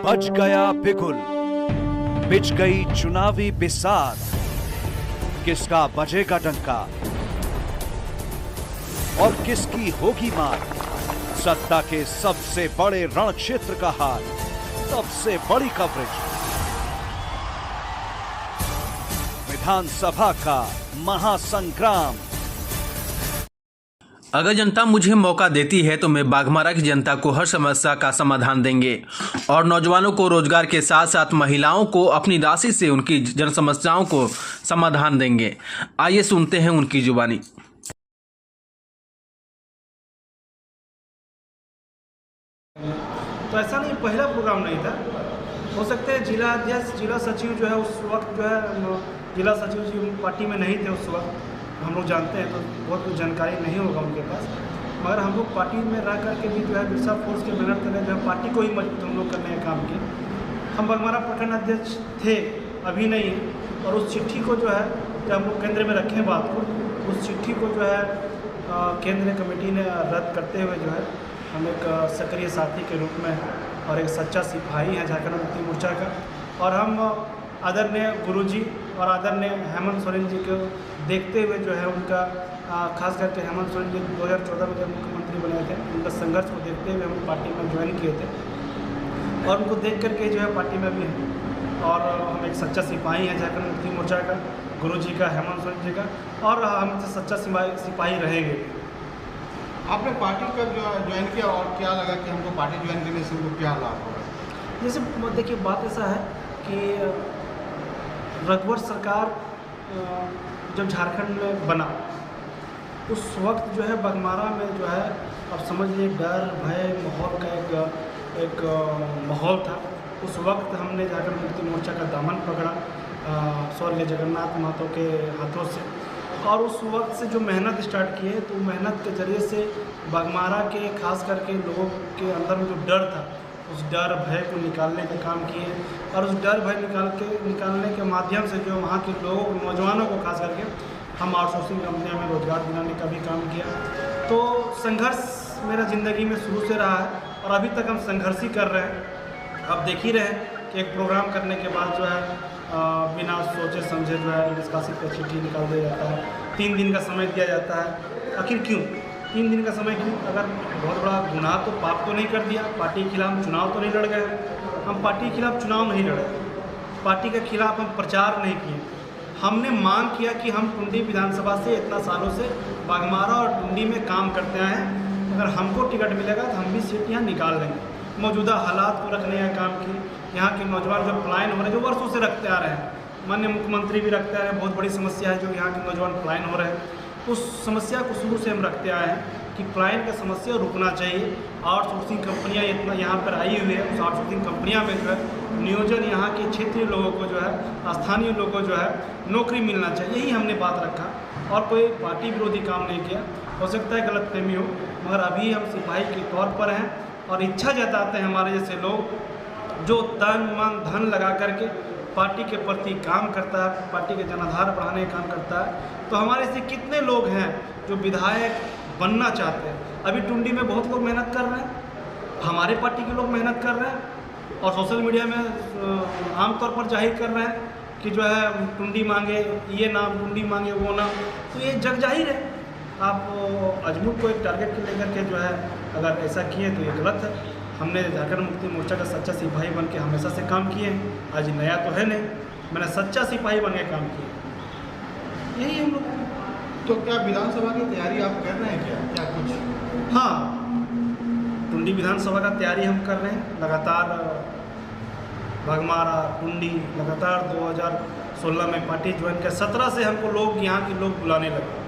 बज गया बिगुल, बिछ गई चुनावी बिसात, किसका बजेगा डंका और किसकी होगी मार। सत्ता के सबसे बड़े रण क्षेत्र का हाल, सबसे बड़ी कवरेज, विधानसभा का महासंग्राम। अगर जनता मुझे मौका देती है तो मैं बाघमारा की जनता को हर समस्या का समाधान देंगे और नौजवानों को रोजगार के साथ साथ महिलाओं को अपनी राशि से उनकी जन समस्याओं को समाधान देंगे। आइए सुनते हैं उनकी जुबानी। तो ऐसा नहीं, पहला प्रोग्राम नहीं था। हो सकते हैं जिला अध्यक्ष, जिला सचिव जो है उस वक्त जो है जिला सचिव जी पार्टी में नहीं थे उस वक्त, हम लोग जानते हैं, तो बहुत कुछ जानकारी नहीं होगा उनके पास। मगर हम लोग पार्टी में रह करके भी जो है बिरसा फोर्स के बैनर तले जो है पार्टी को ही मजबूत हम लोग करने का काम किए। हम बाघमारा प्रखंड अध्यक्ष थे, अभी नहीं है। और उस चिट्ठी को जो है जब हम लोग केंद्र में रखें बात को, उस चिट्ठी को जो है केंद्रीय कमेटी ने रद्द करते हुए जो है हम एक सक्रिय साथी के रूप में और एक सच्चा सिपाही है झारखंड मुक्ति मोर्चा का। और हम आदरणीय गुरुजी और आदरणीय हेमंत सोरेन जी को देखते हुए जो है उनका खास करके हेमंत सोरेन जी 2014 में जब मुख्यमंत्री बने थे, उनका संघर्ष को देखते हुए हम पार्टी में ज्वाइन किए थे और उनको देख करके जो है पार्टी में भी हैं। और हम एक सच्चा सिपाही हैं झारखंड मुक्ति मोर्चा का, गुरुजी का, हेमंत सोरेन जी का, और हम सच्चा सिपाही रहेंगे। आपने पार्टी कब ज्वाइन किया और क्या लगा कि हमको पार्टी ज्वाइन करने से हमको क्या लाभ होगा? जैसे देखिए, बात ऐसा है कि रघुवर सरकार जब झारखंड में बना उस वक्त जो है बाघमारा में जो है अब समझ लीजिए डर भय माहौल का एक माहौल था। उस वक्त हमने झारखंड मुक्ति मोर्चा का दामन पकड़ा स्वर्गीय जगन्नाथ महतो के हाथों से, और उस वक्त से जो मेहनत स्टार्ट की है, तो मेहनत के ज़रिए से बाघमारा के खास करके लोगों के अंदर में जो डर था, उस डर भय को निकालने का काम किए। और उस डर भय निकालने के माध्यम से जो वहाँ के लोगों, नौजवानों को खास करके हम आउटसोर्सिंग कंपनियों में रोजगार दिलाने का भी काम किया। तो संघर्ष मेरा ज़िंदगी में शुरू से रहा है और अभी तक हम संघर्ष ही कर रहे हैं। अब देख ही रहे हैं कि एक प्रोग्राम करने के बाद जो है बिना सोचे समझे जो है निष्कासित का चिट्ठी निकाल दिया जाता है। 3 दिन का समय दिया जाता है। आखिर क्यों 3 दिन का समय क्यों? अगर बहुत बड़ा गुनाह तो पाप तो नहीं कर दिया, पार्टी के खिलाफ चुनाव तो नहीं लड़ गए। हम पार्टी के खिलाफ चुनाव नहीं लड़े, पार्टी के खिलाफ हम प्रचार नहीं किए। हमने मांग किया कि हम टुंडी विधानसभा से इतना सालों से बाघमारा और टुंडी में काम करते आए हैं, अगर हमको टिकट मिलेगा तो हम भी सीट यहाँ निकाल लेंगे। मौजूदा हालात को रखने का काम किए। यहाँ के नौजवान जो पलायन हो रहे हैं, जो वर्षों से रखते आ रहे हैं, माननीय मुख्यमंत्री भी रखते आ रहे हैं, बहुत बड़ी समस्या है जो यहाँ के नौजवान पलायन हो रहे हैं। उस समस्या को शुरू से हम रखते आए हैं कि पलायन का समस्या रुकना चाहिए। आउटसोर्सिंग कंपनियाँ इतना यहाँ पर आई हुई है, उस आउटसोर्सिंग कंपनियाँ में जो है नियोजन यहाँ के क्षेत्रीय लोगों को जो है, स्थानीय लोगों को जो है नौकरी मिलना चाहिए। यही हमने बात रखा और कोई पार्टी विरोधी काम नहीं किया। हो सकता है गलतफहमी हो, मगर अभी हम सिपाही के तौर पर हैं और इच्छा जताते हैं हमारे जैसे लोग जो तन मन धन लगा करके पार्टी के प्रति काम करता है, पार्टी के जनाधार बढ़ाने का काम करता है। तो हमारे से कितने लोग हैं जो विधायक बनना चाहते हैं? अभी टुंडी में बहुत लोग मेहनत कर रहे हैं, हमारे पार्टी के लोग मेहनत कर रहे हैं और सोशल मीडिया में आमतौर पर जाहिर कर रहे हैं कि जो है टुंडी मांगे ये नाम, टुंडी मांगे वो नाम। तो ये जग जाहिर है। आप अजमूर को एक टारगेट के लेकर के जो है अगर ऐसा किए तो ये गलत है। हमने झारखंड मुक्ति मोर्चा का सच्चा सिपाही बन के हमेशा से काम किए हैं, आज नया तो है नहीं, मैंने सच्चा सिपाही बन के काम किया। यही हम लोग। तो क्या विधानसभा की तैयारी आप कर रहे हैं क्या कुछ? हाँ, टुंडी विधानसभा का तैयारी हम कर रहे हैं लगातार। बाघमारा, टुंडी लगातार 2016 में पार्टी ज्वाइन किया, 17 से हमको लोग यहाँ के लोग बुलाने लगे।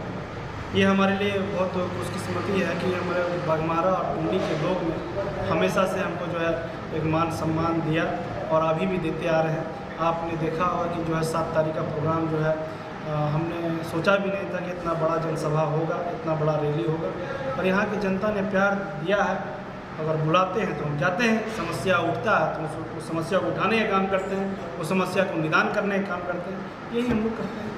ये हमारे लिए बहुत खुशकिस्मती है कि हमारे बाघमारा और टुंडी के लोग ने हमेशा से हमको जो है एक मान सम्मान दिया और अभी भी देते आ रहे हैं। आपने देखा होगा कि जो है 7 तारीख का प्रोग्राम जो है हमने सोचा भी नहीं था कि इतना बड़ा जनसभा होगा, इतना बड़ा रैली होगा, और यहाँ की जनता ने प्यार दिया है। अगर बुलाते हैं तो हम जाते हैं, समस्या उठता है तो उस समस्या को उठाने का काम करते हैं, उस समस्या को निदान करने का काम करते हैं। यही हम लोग करते हैं।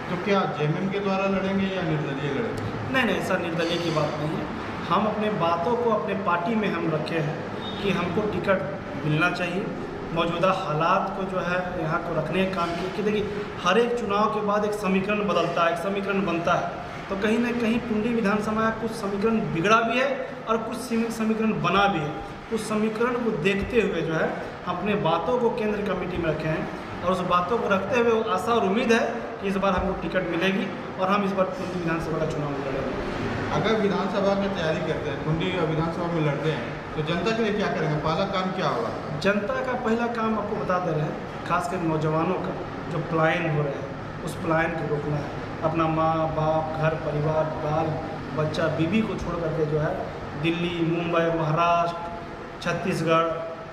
तो क्या जेएमएम के द्वारा लड़ेंगे या निर्दलीय लड़ेंगे? नहीं, ऐसा निर्दलीय की बात नहीं है। हम अपने बातों को अपने पार्टी में हम रखे हैं कि हमको टिकट मिलना चाहिए। मौजूदा हालात को जो है यहाँ को रखने का काम किया कि देखिए हर एक चुनाव के बाद एक समीकरण बदलता है, एक समीकरण बनता है, तो कहीं ना कहीं टुंडी विधानसभा कुछ समीकरण बिगड़ा भी है और कुछ समीकरण बना भी है। उस समीकरण को देखते हुए जो है अपने बातों को केंद्र कमेटी में रखे हैं और उस बातों को रखते हुए आशा और उम्मीद है कि इस बार हमको टिकट मिलेगी और हम इस बार टुंडी विधानसभा का चुनाव लड़ेंगे। अगर विधानसभा की तैयारी करते हैं, टुंडी विधानसभा में लड़ते हैं, तो जनता के लिए क्या करेंगे? पहला काम क्या होगा? जनता का पहला काम आपको बता दे रहे हैं, खासकर नौजवानों का जो पलायन हो रहे हैं उस पलायन को रोकना है। अपना माँ बाप, घर परिवार, बाल बच्चा, बीवी को छोड़ करके जो है दिल्ली, मुंबई, महाराष्ट्र, छत्तीसगढ़,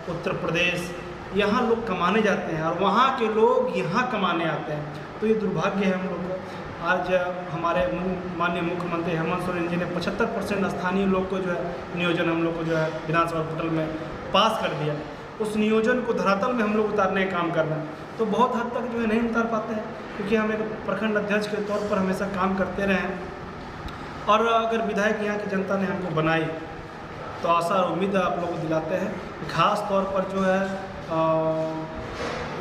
उत्तर प्रदेश यहाँ लोग कमाने जाते हैं और वहाँ के लोग यहाँ कमाने आते हैं। तो ये दुर्भाग्य है हम लोग को। आज हमारे माननीय मुख्यमंत्री हेमंत सोरेन जी ने 75% स्थानीय लोग को जो है नियोजन हम लोग को जो है विधानसभा पोर्टल में पास कर दिया। उस नियोजन को धरातल में हम लोग उतारने का काम कर रहे हैं। तो बहुत हद तक जो है नहीं उतार पाते हैं क्योंकि हम एक प्रखंड अध्यक्ष के तौर पर हमेशा काम करते रहे हैं और अगर विधायक यहाँ की जनता ने हमको बनाई तो आशा और उम्मीद आप लोग को दिलाते हैं। खास तौर पर जो है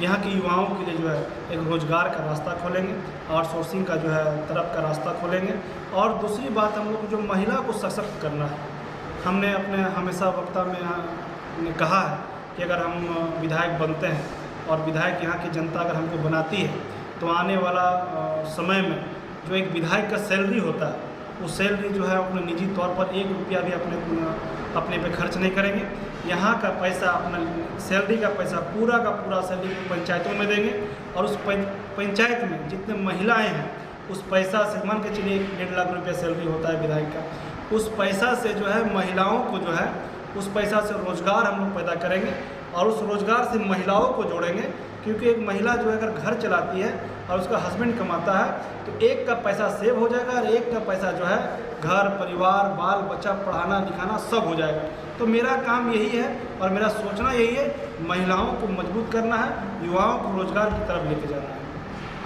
यहाँ के युवाओं के लिए जो है एक रोज़गार का रास्ता खोलेंगे, आउटसोर्सिंग का जो है तरफ का रास्ता खोलेंगे। और दूसरी बात हम लोग को जो महिला को सशक्त करना है, हमने अपने हमेशा वक्ता में कहा है कि अगर हम विधायक बनते हैं और विधायक यहाँ की जनता अगर हमको बनाती है तो आने वाला समय में जो एक विधायक का सैलरी होता है वो सैलरी जो है अपने निजी तौर पर 1 रुपया भी अपने पे खर्च नहीं करेंगे। यहाँ का पैसा, अपना सैलरी का पैसा पूरा का पूरा सैलरी पंचायतों में देंगे और उस पंचायत में जितने महिलाएं हैं उस पैसा से मान के चलिए 1.5 लाख रुपया सैलरी होता है विधायक का, उस पैसा से जो है महिलाओं को जो है उस पैसा से रोज़गार हम लोग पैदा करेंगे और उस रोज़गार से महिलाओं को जोड़ेंगे। क्योंकि एक महिला जो है अगर घर चलाती है और उसका हस्बैंड कमाता है तो एक का पैसा सेव हो जाएगा और एक का पैसा जो है घर परिवार बाल बच्चा पढ़ाना लिखाना सब हो जाएगा। तो मेरा काम यही है और मेरा सोचना यही है, महिलाओं को मजबूत करना है, युवाओं को रोज़गार की तरफ लेके जाना है।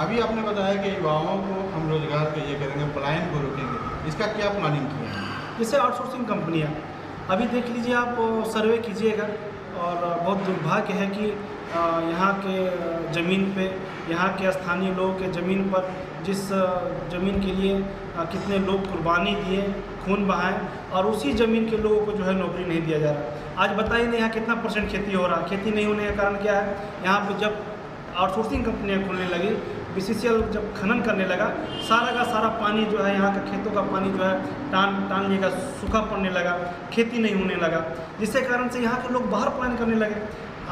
अभी आपने बताया कि युवाओं को हम रोज़गार के ये करेंगे, पलायन को रोकेंगे, इसका क्या प्लानिंग किया है? जैसे आउटसोर्सिंग कंपनियाँ अभी देख लीजिए, आप सर्वे कीजिएगा और बहुत दुर्भाग्य है कि यहाँ के ज़मीन पे, यहाँ के स्थानीय लोगों के ज़मीन पर जिस ज़मीन के लिए कितने लोग कुर्बानी दिए, खून बहाएं और उसी ज़मीन के लोगों को जो है नौकरी नहीं दिया जा रहा। आज बताइए ना यहाँ कितना % खेती हो रहा है? खेती नहीं होने का कारण क्या है? यहाँ पे जब आउटसोर्सिंग कंपनियाँ खुलने लगी, BCCL जब खनन करने लगा, सारा का सारा पानी जो है यहाँ का खेतों का पानी जो है टान लेगा, सूखा पड़ने लगा, खेती नहीं होने लगा, जिसके कारण से यहाँ के लोग बाहर पलायन करने लगे।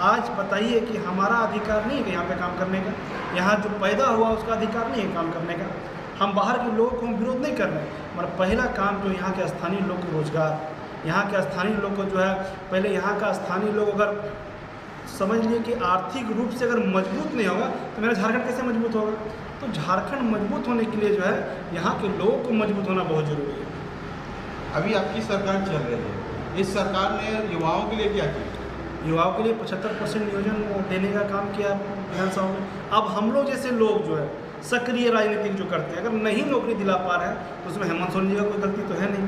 आज बताइए कि हमारा अधिकार नहीं है कि यहाँ पे काम करने का, यहाँ जो पैदा हुआ उसका अधिकार नहीं है काम करने का। हम बाहर के लोगों को हम विरोध नहीं कर रहे, मगर पहला काम जो यहाँ के स्थानीय लोग को रोज़गार, यहाँ के स्थानीय लोग को जो है पहले यहाँ का स्थानीय लोग अगर समझ लिए कि आर्थिक रूप से अगर मजबूत नहीं होगा तो मेरा झारखंड कैसे मजबूत होगा? तो झारखंड मजबूत होने के लिए जो है यहाँ के लोगों को मजबूत होना बहुत ज़रूरी है। अभी आपकी सरकार चल रही है, इस सरकार ने युवाओं के लिए क्या किया? युवाओं के लिए 75% नियोजन देने का काम किया विधानसभा में। अब हम लोग जैसे लोग जो है सक्रिय राजनीतिक जो करते हैं, अगर नहीं नौकरी दिला पा रहे हैं तो उसमें हेमंत सोरेन जी का कोई गलती तो है नहीं।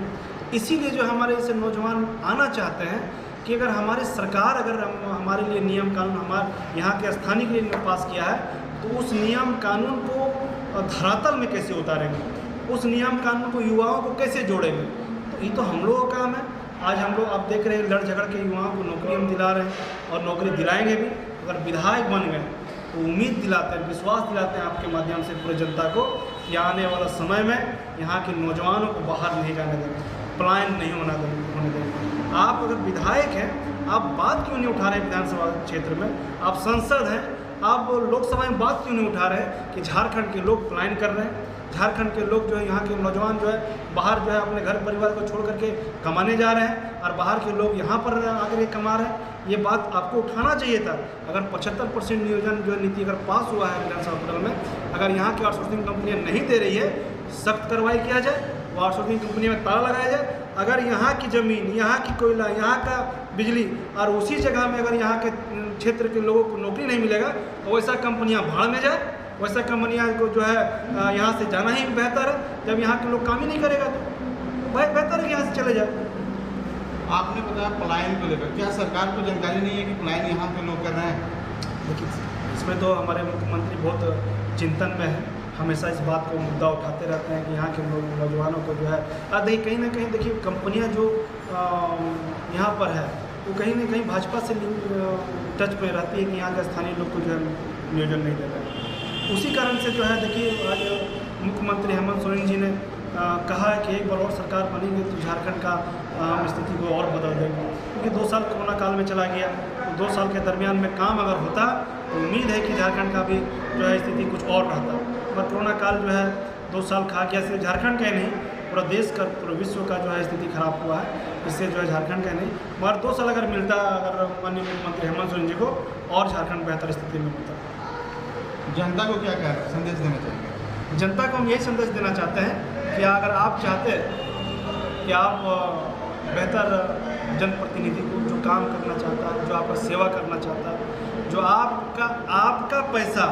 इसीलिए जो हमारे जैसे नौजवान आना चाहते हैं कि अगर हमारी सरकार अगर हमारे लिए नियम कानून हमारे यहाँ के स्थानीय के लिए पास किया है तो उस नियम कानून को धरातल में कैसे उतारेंगे, उस नियम कानून को युवाओं को कैसे जोड़ेंगे। तो ये तो हम लोगों का काम है। आज हम लोग आप देख रहे हैं लड़ झगड़ के युवाओं को नौकरी हम दिला रहे हैं और नौकरी दिलाएंगे भी। अगर विधायक बन गए तो उम्मीद दिलाते हैं, विश्वास दिलाते हैं आपके माध्यम से पूरे जनता को कि आने वाला समय में यहाँ के नौजवानों को बाहर नहीं जाने देंगे, पलायन नहीं होने देंगे। आप अगर विधायक हैं, आप बात क्यों नहीं उठा रहे विधानसभा क्षेत्र में? आप सांसद हैं, आप लोकसभा में बात क्यों नहीं उठा रहे कि झारखंड के लोग पलायन कर रहे हैं, झारखंड के लोग जो है यहाँ के नौजवान जो है बाहर जो है अपने घर परिवार को छोड़ करके कमाने जा रहे हैं और बाहर के लोग यहाँ पर आकर के कमा रहे हैं। ये बात आपको उठाना चाहिए था। अगर 75% नियोजन जो नीति अगर पास हुआ है विधानसभा पोर्टल में, अगर यहाँ की आउटसोर्सिंग कंपनियाँ नहीं दे रही है, सख्त कार्रवाई किया जाए, वो आउटसोर्सिंग कंपनी में ताला लगाया जाए। अगर यहाँ की ज़मीन, यहाँ की कोयला, यहाँ का बिजली और उसी जगह में अगर यहाँ के क्षेत्र के लोगों को नौकरी नहीं मिलेगा तो वैसा कंपनियाँ भाड़ में जाए, वैसा कंपनियाँ को जो है यहाँ से जाना ही बेहतर है। जब यहाँ के लोग काम ही नहीं करेगा तो बेहतर है कि यहाँ से चले जाए। आपने बताया पलायन को लेकर, क्या सरकार को जानकारी नहीं है कि पलायन यहाँ पे लोग कर रहे हैं? देखिए, इसमें तो हमारे मुख्यमंत्री बहुत चिंतन में है, हमेशा इस बात को मुद्दा उठाते रहते हैं कि यहाँ के नौजवानों को जो है देखिए कहीं ना कहीं देखिए कंपनियाँ जो यहाँ पर है वो कहीं ना कहीं भाजपा से टच में रहती है कि यहाँ के स्थानीय लोग को जो है नियोजन नहीं दे रहे हैं। उसी कारण से जो है देखिए आज मुख्यमंत्री हेमंत सोरेन जी ने कहा है कि एक बार और सरकार बनेगी तो झारखंड का स्थिति को और बदल देंगे, क्योंकि 2 साल कोरोना काल में चला गया, तो 2 साल के दरमियान में काम अगर होता तो उम्मीद है कि झारखंड का भी जो है स्थिति कुछ और रहता। पर कोरोना काल जो है 2 साल खा गया, सिर्फ झारखंड का ही नहीं पूरा देश का पूरे विश्व का जो है स्थिति खराब हुआ है, इससे जो है झारखंड का नहीं मगर 2 साल अगर मिलता, अगर माननीय मुख्यमंत्री हेमंत सोरेन जी को, और झारखंड बेहतर स्थिति में होता। जनता को क्या संदेश देना चाहिए? जनता को हम यही संदेश देना चाहते हैं कि अगर आप चाहते हैं कि आप बेहतर जनप्रतिनिधि को जो काम करना चाहता है, जो आपका सेवा करना चाहता है, जो आपका पैसा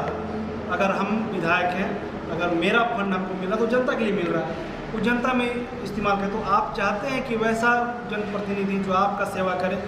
अगर हम विधायक हैं, अगर मेरा फंड हमको मिला तो जनता के लिए मिल रहा है, वो जनता में इस्तेमाल करें, तो आप चाहते हैं कि वैसा जनप्रतिनिधि जो आपका सेवा करे,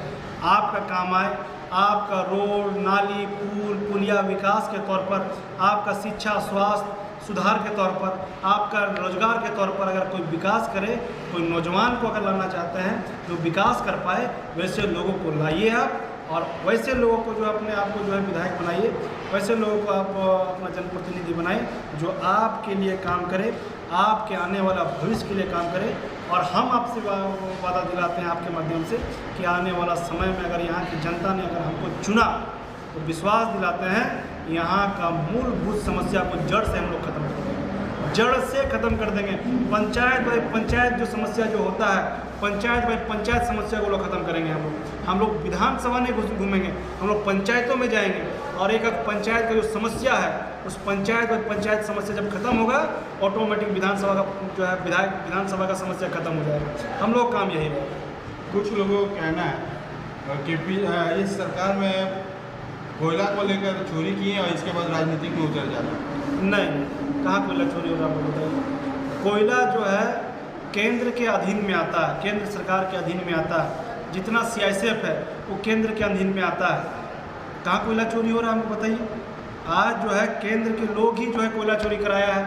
आपका काम आए, आपका रोड नाली पुल पुलिया विकास के तौर पर, आपका शिक्षा स्वास्थ्य सुधार के तौर पर, आपका रोजगार के तौर पर अगर कोई विकास करे, कोई नौजवान को अगर लाना चाहते हैं जो विकास कर पाए, वैसे लोगों को लाइए आप, और वैसे लोगों को जो अपने आप को जो है विधायक बनाइए, वैसे लोगों को आप अपना जनप्रतिनिधि बनाइए जो आपके लिए काम करे, आपके आने वाला भविष्य के लिए काम करे। और हम आपसे वादा दिलाते हैं आपके माध्यम से कि आने वाला समय में अगर यहाँ की जनता ने अगर हमको चुना तो विश्वास दिलाते हैं यहाँ का मूलभूत समस्या को जड़ से हम लोग खत्म कर देंगे, जड़ से खत्म कर देंगे। पंचायत बाई पंचायत जो समस्या जो होता है, पंचायत बाई पंचायत समस्या को लोग खत्म करेंगे। हम लोग विधानसभा नहीं घूमेंगे, हम लोग पंचायतों में जाएंगे और एक पंचायत का जो समस्या है उस पंचायत बाई पंचायत समस्या जब खत्म होगा, ऑटोमेटिक विधानसभा का जो है विधानसभा का समस्या खत्म हो जाएगा। हम लोग काम यही है। कुछ लोगों का कहना है कि इस सरकार में कोयला को लेकर चोरी किए और इसके बाद राजनीतिक में उतर जाता है। नहीं, कहाँ कोयला चोरी हो रहा है? कोयला जो है केंद्र के अधीन में आता है, केंद्र सरकार के अधीन में आता है। जितना CISF है वो केंद्र के अधीन में आता है। कहाँ कोयला चोरी हो रहा है हमको बताइए? आज जो है केंद्र के लोग ही जो है कोयला चोरी कराया है।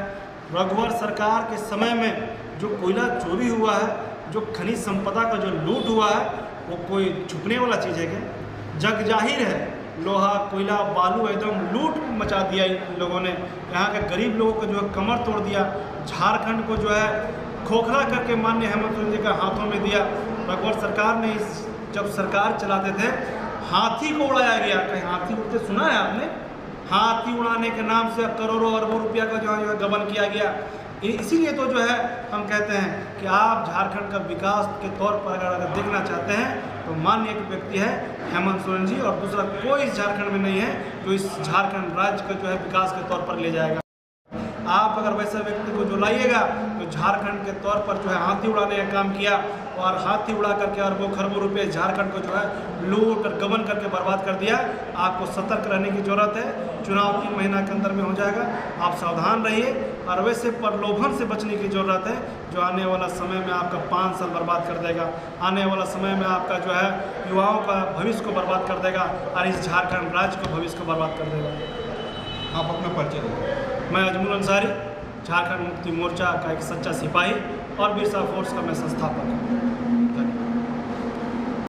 रघुवर सरकार के समय में जो कोयला चोरी हुआ है, जो खनिज संपदा का जो लूट हुआ है, वो कोई छुपने वाला चीज़ है क्या? जग जाहिर है, लोहा कोयला बालू एकदम लूट मचा दिया इन लोगों ने। यहाँ के गरीब लोगों को जो है कमर तोड़ दिया। झारखंड को जो है खोखला करके माननीय हेमंत सोरेन जी के हाथों में दिया। रघुवर सरकार ने जब सरकार चलाते थे हाथी को उड़ाया गया। कहीं हाथी उड़ते सुना है आपने? हाथी उड़ाने के नाम से करोड़ों अरबों रुपया का जो है गबन किया गया। इसीलिए तो जो है हम कहते हैं कि आप झारखंड का विकास के तौर पर अगर देखना चाहते हैं तो माननीय एक व्यक्ति है हेमंत सोरेन जी, और दूसरा कोई इस झारखंड में नहीं है जो इस झारखंड राज्य को जो है विकास के तौर पर ले जाएगा। आप अगर वैसे व्यक्ति को जो लाइएगा तो झारखंड के तौर पर जो है हाथी उड़ाने का काम किया, और हाथी उड़ा करके अरबों खरबों रुपए झारखंड को जो है लूट और गबन करके बर्बाद कर दिया। आपको सतर्क रहने की ज़रूरत है। चुनाव 3 महीना के अंदर में हो जाएगा, आप सावधान रहिए। और वैसे प्रलोभन से बचने की ज़रूरत है जो आने वाला समय में आपका 5 साल बर्बाद कर देगा, आने वाला समय में आपका जो है युवाओं का भविष्य को बर्बाद कर देगा और इस झारखंड राज्य को भविष्य को बर्बाद कर देगा। आप अपना परिचय दें। मैं अजमुल अंसारी, झारखंड मुक्ति मोर्चा का एक सच्चा सिपाही और बिरसा फोर्स का मैं संस्थापक हूँ।